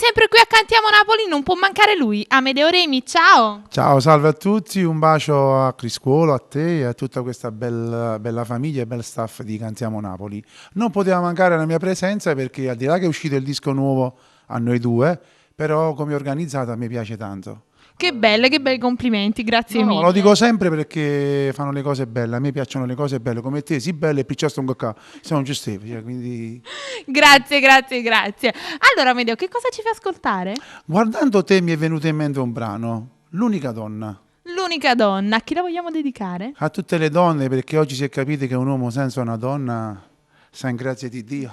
sempre qui a Cantiamo Napoli non può mancare lui, Amedeo Remi, ciao! Ciao, salve a tutti, un bacio a Criscuolo, a te e a tutta questa bella famiglia e bel staff di Cantiamo Napoli. Non poteva mancare la mia presenza perché al di là che è uscito il disco nuovo a noi due, però come organizzata mi piace tanto. Che bei complimenti, grazie mille. No, lo dico sempre perché fanno le cose belle, a me piacciono le cose belle, come te, sì belle e piuttosto un cocca, siamo giusti, quindi... Grazie. Allora Amedeo, che cosa ci fai ascoltare? Guardando te mi è venuto in mente un brano, L'unica donna. L'unica donna, a chi la vogliamo dedicare? A tutte le donne, perché oggi si è capito che un uomo senza una donna sta in grazia di Dio.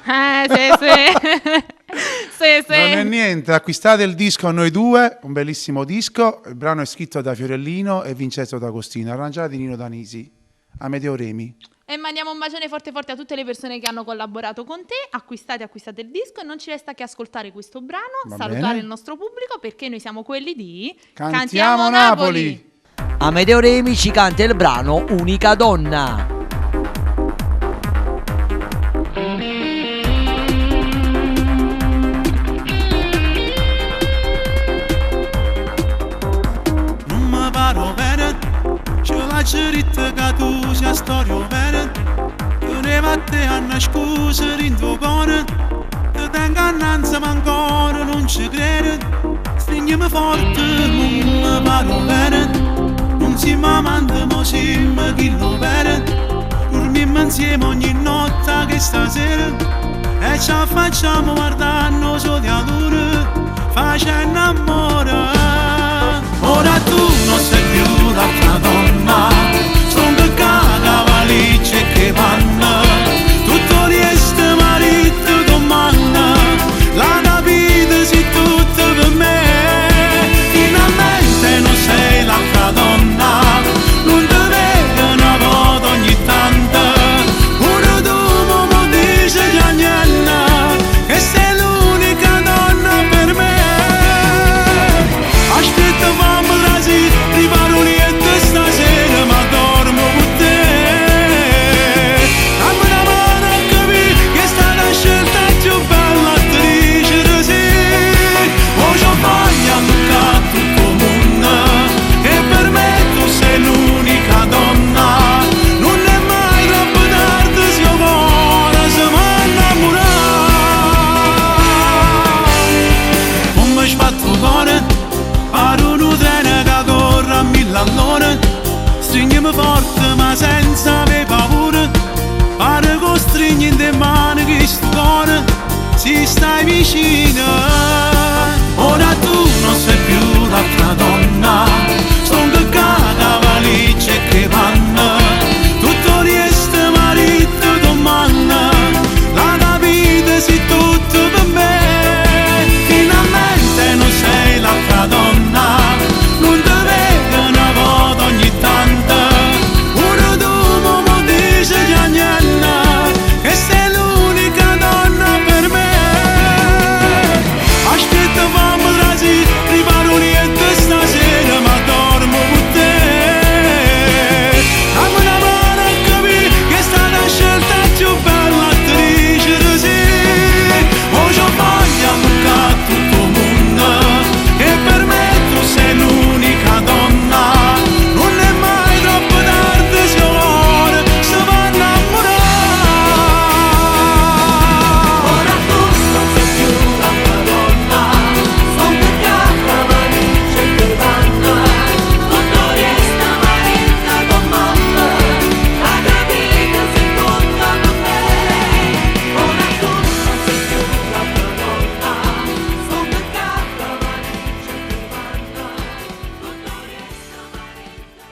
Sì. Non è niente, acquistate il disco a noi due, un bellissimo disco, il brano è scritto da Fiorellino e Vincenzo D'Agostino, arrangiato di Nino Danisi, Amedeo Remi. E mandiamo un bacione forte a tutte le persone che hanno collaborato con te, acquistate il disco e non ci resta che ascoltare questo brano, salutare il nostro pubblico perché noi siamo quelli di Cantiamo Napoli! Amedeo Remi ci canta il brano Unica donna. Cerita che tu sia storia vera, che ne va te a nascondere in tuo cuore, che ti ingannanza ma ancora non ci credi, stringimi forte, non mi paro bene, non siamo amanti ma siamo chi lo vede, dormiamo insieme ogni notte che stasera, e ci facciamo guardando solo a